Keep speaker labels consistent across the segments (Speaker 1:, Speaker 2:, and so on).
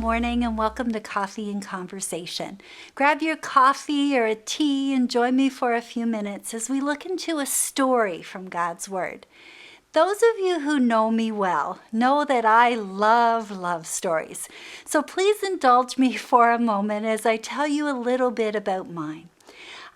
Speaker 1: morning and welcome to Coffee and Conversation. Grab your coffee or a tea and join me for a few minutes as we look into a story from God's Word. Those of you who know me well know that I love stories. So please indulge me for a moment as I tell you a little bit about mine.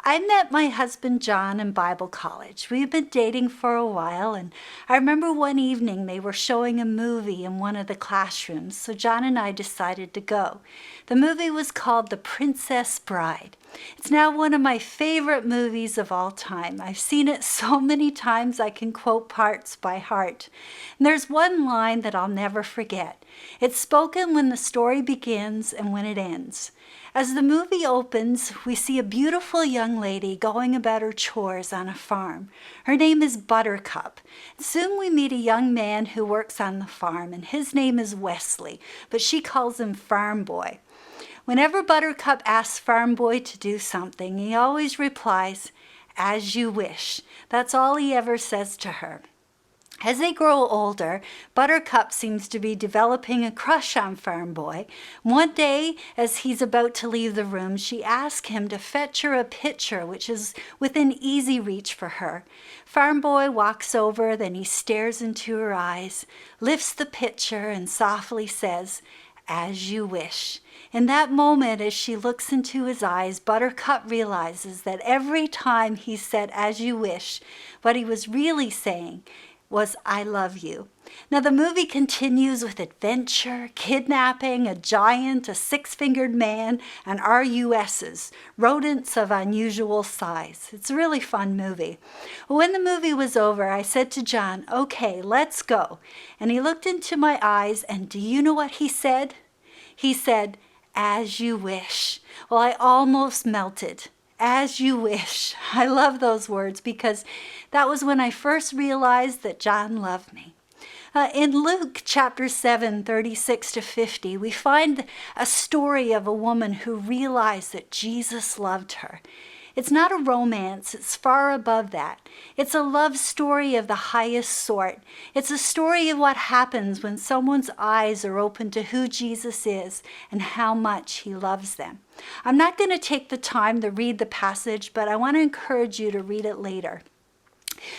Speaker 1: I met my husband John in Bible college. We've been dating for a while, and I remember one evening they were showing a movie in one of the classrooms, so John and I decided to go. The movie was called The Princess Bride. It's now one of my favorite movies of all time. I've seen it so many times I can quote parts by heart. And there's one line that I'll never forget. It's spoken when the story begins and when it ends. As the movie opens, we see a beautiful young lady going about her chores on a farm. Her name is Buttercup. Soon we meet a young man who works on the farm, and his name is Wesley, but she calls him Farm Boy. Whenever Buttercup asks Farm Boy to do something, he always replies, "As you wish." That's all he ever says to her. As they grow older, Buttercup seems to be developing a crush on Farm Boy. One day, as he's about to leave the room, she asks him to fetch her a pitcher, which is within easy reach for her. Farm Boy walks over, then he stares into her eyes, lifts the pitcher, and softly says, "As you wish." In that moment, as she looks into his eyes, Buttercup realizes that every time he said, "As you wish," what he was really saying was, "I love you." Now the movie continues with adventure, kidnapping, a giant, a six-fingered man, and RUSs, rodents of unusual size. It's a really fun movie. When the movie was over, I said to John, "Okay, let's go." And he looked into my eyes, and do you know what he said? He said, "As you wish." Well, I almost melted. As you wish. I love those words because that was when I first realized that John loved me. In Luke chapter 7, 36 to 50, we find a story of a woman who realized that Jesus loved her. It's not a romance, it's far above that. It's a love story of the highest sort. It's a story of what happens when someone's eyes are open to who Jesus is and how much he loves them. I'm not going to take the time to read the passage, but I want to encourage you to read it later.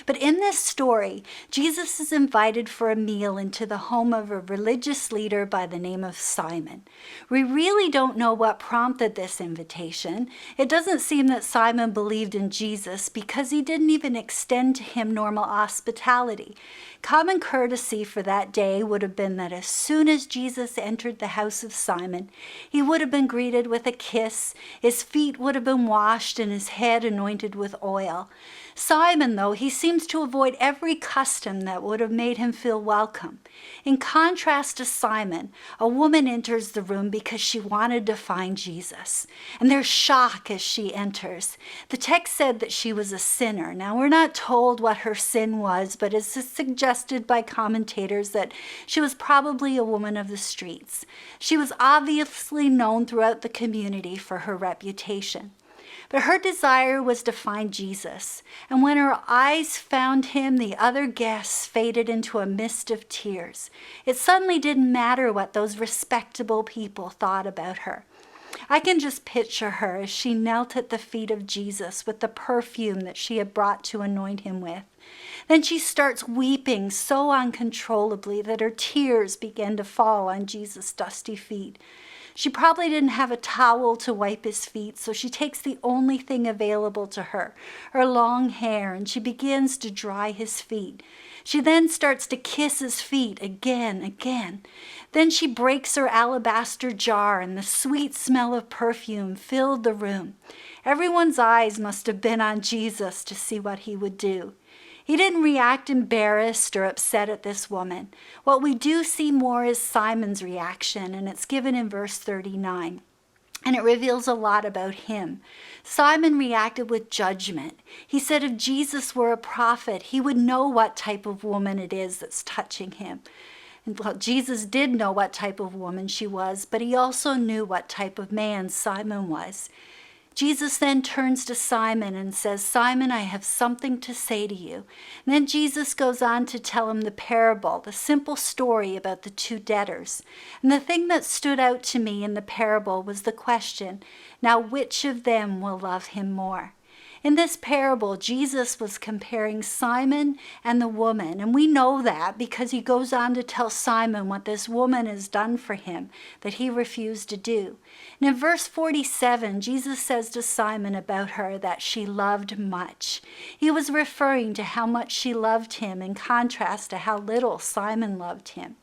Speaker 1: But in this story, Jesus is invited for a meal into the home of a religious leader by the name of Simon. We really don't know what prompted this invitation. It doesn't seem that Simon believed in Jesus because he didn't even extend to him normal hospitality. Common courtesy for that day would have been that as soon as Jesus entered the house of Simon, he would have been greeted with a kiss, his feet would have been washed, and his head anointed with oil. Simon, though, he seems to avoid every custom that would have made him feel welcome. In contrast to Simon, a woman enters the room because she wanted to find Jesus. And there's shock as she enters. The text said that she was a sinner. Now, we're not told what her sin was, but it's suggested by commentators that she was probably a woman of the streets. She was obviously known throughout the community for her reputation. But her desire was to find Jesus, and when her eyes found him, the other guests faded into a mist of tears. It suddenly didn't matter what those respectable people thought about her. I can just picture her as she knelt at the feet of Jesus with the perfume that she had brought to anoint him with. Then she starts weeping so uncontrollably that her tears begin to fall on Jesus' dusty feet. She probably didn't have a towel to wipe his feet, so she takes the only thing available to her, her long hair, and she begins to dry his feet. She then starts to kiss his feet again. Then she breaks her alabaster jar, and the sweet smell of perfume filled the room. Everyone's eyes must have been on Jesus to see what he would do. He didn't react embarrassed or upset at this woman. What we do see more is Simon's reaction, and it's given in verse 39. And it reveals a lot about him. Simon reacted with judgment. He said if Jesus were a prophet, he would know what type of woman it is that's touching him. And well, Jesus did know what type of woman she was, but he also knew what type of man Simon was. Jesus then turns to Simon and says, Simon, I have something to say to you. And then Jesus goes on to tell him the parable, the simple story about the two debtors. And the thing that stood out to me in the parable was the question, now which of them will love him more? In this parable, Jesus was comparing Simon and the woman, and we know that because he goes on to tell Simon what this woman has done for him that he refused to do. And in verse 47, Jesus says to Simon about her that she loved much. He was referring to how much she loved him in contrast to how little Simon loved him.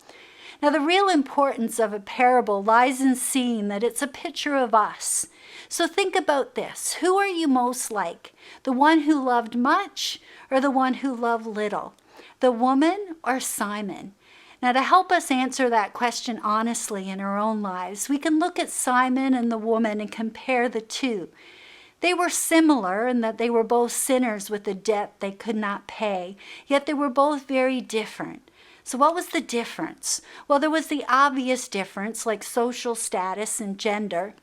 Speaker 1: Now, the real importance of a parable lies in seeing that it's a picture of us. So think about this. Who are you most like? The one who loved much or the one who loved little? The woman or Simon? Now, to help us answer that question honestly in our own lives, we can look at Simon and the woman and compare the two. They were similar in that they were both sinners with a debt they could not pay, yet they were both very different. So what was the difference? Well, there was the obvious difference, like social status and gender.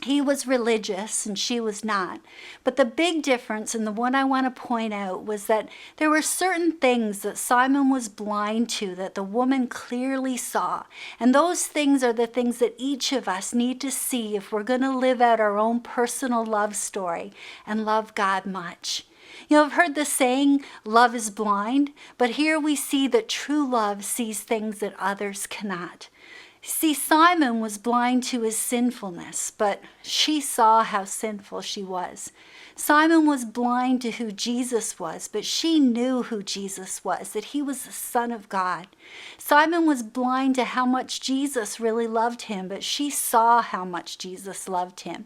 Speaker 1: He was religious and she was not. But the big difference, and the one I want to point out, was that there were certain things that Simon was blind to that the woman clearly saw. And those things are the things that each of us need to see if we're going to live out our own personal love story and love God much. You know, I've heard the saying, love is blind, but here we see that true love sees things that others cannot. See, Simon was blind to his sinfulness, but she saw how sinful she was. Simon was blind to who Jesus was, but she knew who Jesus was, that he was the Son of God. Simon was blind to how much Jesus really loved him, but she saw how much Jesus loved him.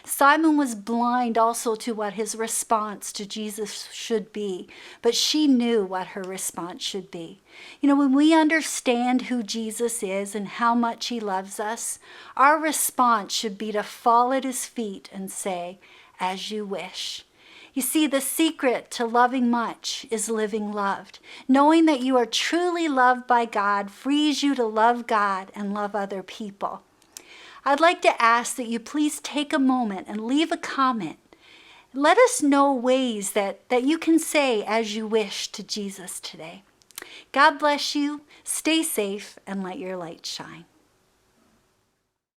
Speaker 1: Simon was blind also to what his response to Jesus should be, but she knew what her response should be. You know, when we understand who Jesus is and how much he loves us, our response should be to fall at his feet and say, as you wish. You see, the secret to loving much is living loved. Knowing that you are truly loved by God frees you to love God and love other people. I'd like to ask that you please take a moment and leave a comment. Let us know ways that you can say as you wish to Jesus today. God bless you, stay safe, and let your light shine.